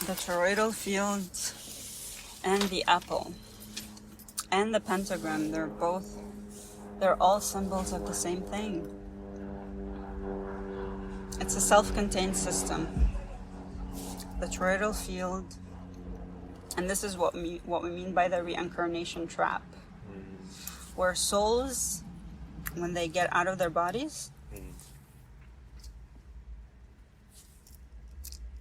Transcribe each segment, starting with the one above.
the toroidal field and the apple and the pentagram, they're all symbols of the same thing. It's a self-contained system. The toroidal field, and this is what we mean by the reincarnation trap, where souls, when they get out of their bodies,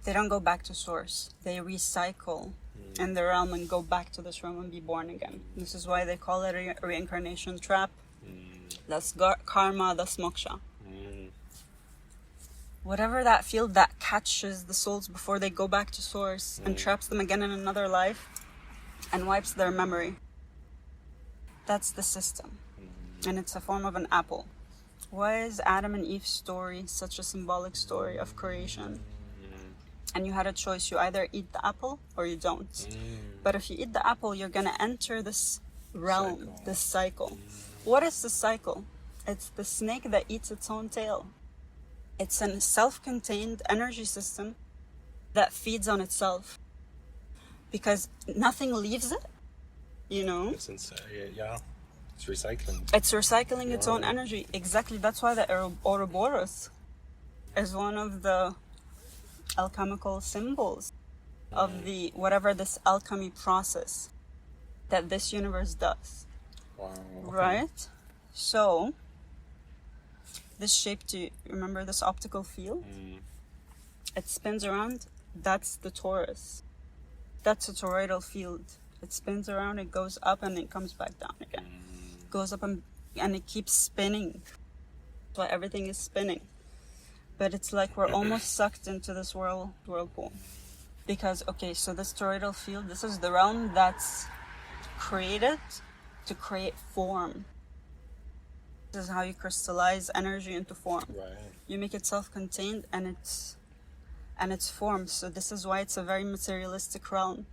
they don't go back to source. They recycle in the realm and go back to this realm and be born again. This is why they call it a reincarnation trap. That's karma, that's moksha. Whatever that field that catches the souls before they go back to source and traps them again in another life and wipes their memory. That's the system. And it's a form of an apple. Why is Adam and Eve's story such a symbolic story of creation? And you had a choice. You either eat the apple or you don't. But if you eat the apple, you're going to enter this realm, this cycle. What is the cycle? It's the snake that eats its own tail. It's a self-contained energy system that feeds on itself. Because nothing leaves it, you know? It's recycling. It's recycling its own energy. Exactly. That's why the Ouroboros is one of the alchemical symbols of the whatever this alchemy process that this universe does. Wow. Okay. Right? So this shape, do you remember this optical field? It spins around. That's the torus. That's a toroidal field. It spins around, it goes up and it comes back down again. Goes up and it keeps spinning. That's why everything is spinning. But it's like we're almost sucked into this whirlpool. Because, okay, so this toroidal field, this is the realm that's created to create form. This is how you crystallize energy into form. Right. You make it self-contained and it's formed. So this is why it's a very materialistic realm.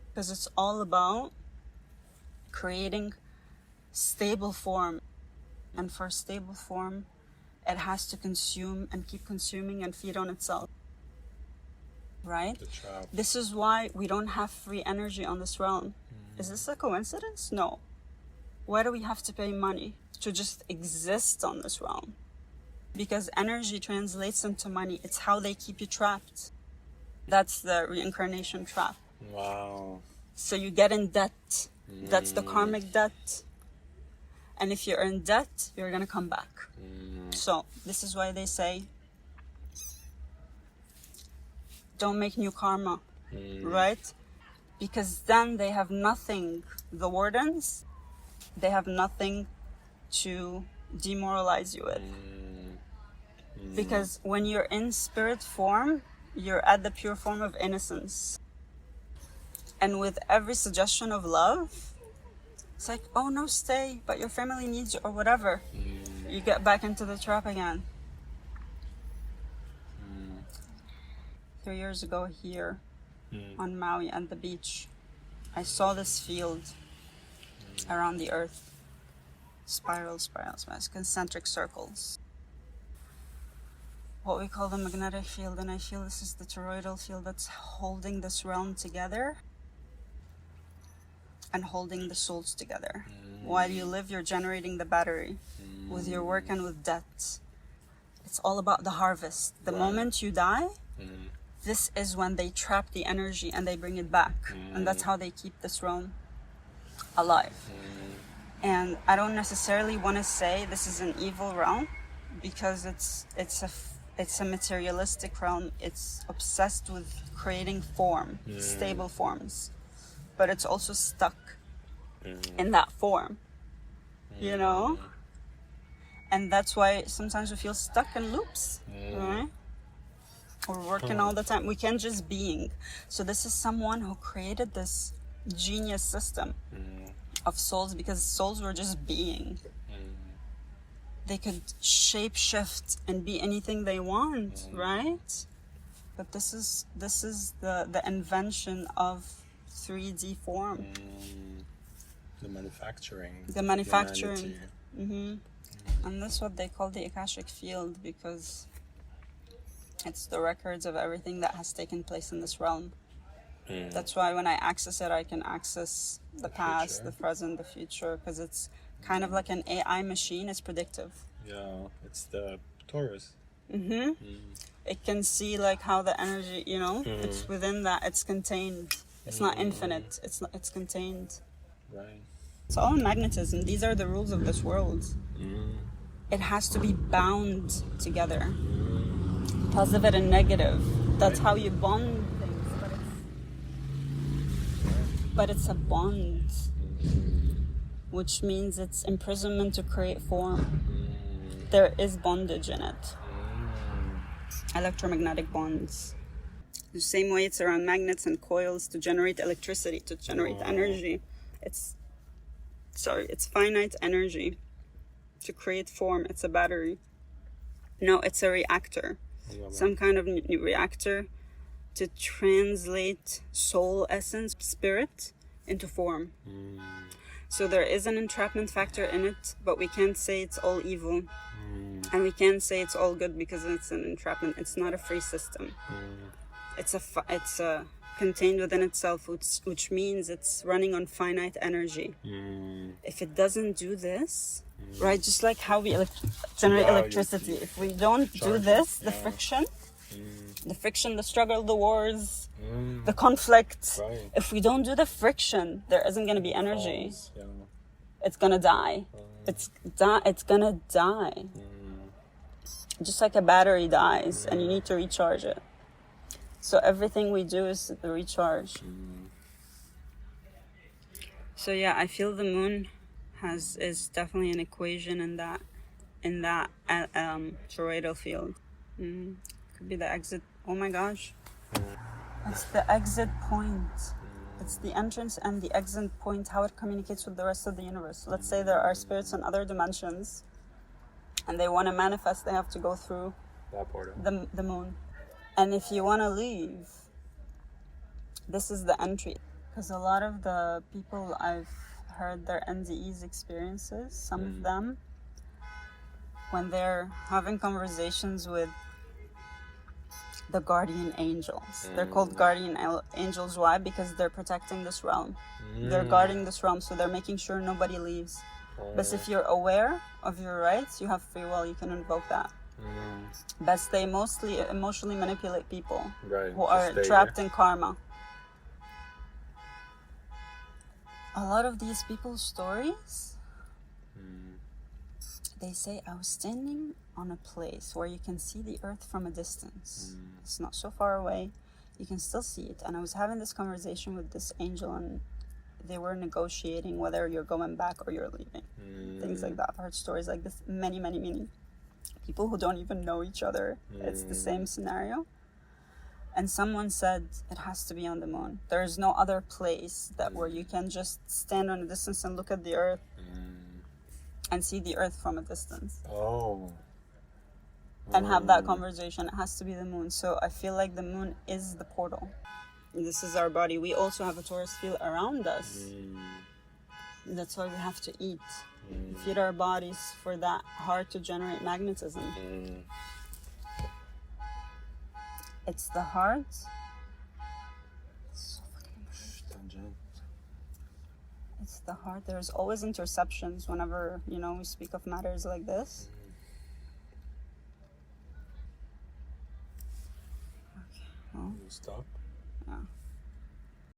Because it's all about creating stable form. And for stable form, it has to consume and keep consuming and feed on itself. Right? This is why we don't have free energy on this realm. Is this a coincidence? No. Why do we have to pay money to just exist on this realm? Because energy translates into money. It's how they keep you trapped. That's the reincarnation trap. Wow. So you get in debt. That's the karmic debt. And if you're in debt, you're going to come back. So this is why they say, don't make new karma, right? Because then they have nothing, the wardens, they have nothing to demoralize you with. Because when you're in spirit form, you're at the pure form of innocence. And with every suggestion of love, it's like, oh no, stay, but your family needs you or whatever. You get back into the trap again. 3 years ago here on Maui at the beach, I saw this field around the earth. Spirals, concentric circles. What we call the magnetic field, and I feel this is the toroidal field that's holding this realm together and holding the souls together. While you live, you're generating the battery with your work and with debt. It's all about the harvest. The moment you die, this is when they trap the energy and they bring it back. And that's how they keep this realm alive. And I don't necessarily want to say this is an evil realm, because it's a materialistic realm. It's obsessed with creating form, stable forms. But it's also stuck in that form, you know? And that's why sometimes we feel stuck in loops, right? We're working all the time. We can't just being. So this is someone who created this genius system of souls, because souls were just being. They could shape shift and be anything they want, right? But this is the invention of 3D form. The manufacturing. The manufacturing. And that's what they call the Akashic field, because it's the records of everything that has taken place in this realm. That's why when I access it, I can access the past, future. the present, the future, because it's kind of like an AI machine. It's predictive. Yeah, it's the Torus. It can see like how the energy, you know, it's within that. It's contained. It's not infinite. It's contained. Right. It's all in magnetism. These are the rules of this world. It has to be bound together. Positive and negative. That's how you bond things. But it's a bond. Which means it's imprisonment to create form. There is bondage in it. Electromagnetic bonds. The same way it's around magnets and coils to generate electricity, to generate energy. It's finite energy to create form. It's a battery. No, it's a reactor. Some kind of new reactor to translate soul essence, spirit, into form. So there is an entrapment factor in it, but we can't say it's all evil. And we can't say it's all good because it's an entrapment. It's not a free system. It's a contained within itself, which means it's running on finite energy. If it doesn't do this, right, just like how we generate electricity, if we don't do this, the friction, the struggle, the wars, the conflict, if we don't do the friction, there isn't going to be energy. It's going to die. It's going to die. Just like a battery dies and you need to recharge it. So everything we do is the recharge. So yeah, I feel the moon is definitely an equation in that toroidal field. Could be the exit. Oh my gosh, it's the exit point. It's the entrance and the exit point. How it communicates with the rest of the universe. Let's say there are spirits in other dimensions, and they want to manifest. They have to go through That portal. the moon. And if you want to leave, this is the entry. Because a lot of the people I've heard their NDE's experiences, some of them, when they're having conversations with the guardian angels. They're called guardian angels. Why? Because they're protecting this realm. They're guarding this realm, so they're making sure nobody leaves. But if you're aware of your rights, you have free will, you can invoke that. But they mostly emotionally manipulate people who are trapped in karma. A lot of these people's stories, they say, I was standing on a place where you can see the earth from a distance. It's not so far away. You can still see it. And I was having this conversation with this angel, and they were negotiating whether you're going back or you're leaving. Things like that. I've heard stories like this. Many people who don't even know each other. It's the same scenario. And someone said it has to be on the moon. There is no other place where you can just stand on a distance and look at the earth and see the earth from a distance. And have that conversation. It has to be the moon. So I feel like the moon is the portal. This is our body. We also have a Torus field around us. That's why we have to eat. Feed our bodies for that heart to generate magnetism. It's the heart. It's the heart. There's always interceptions whenever, we speak of matters like this. Okay. Well, Stop.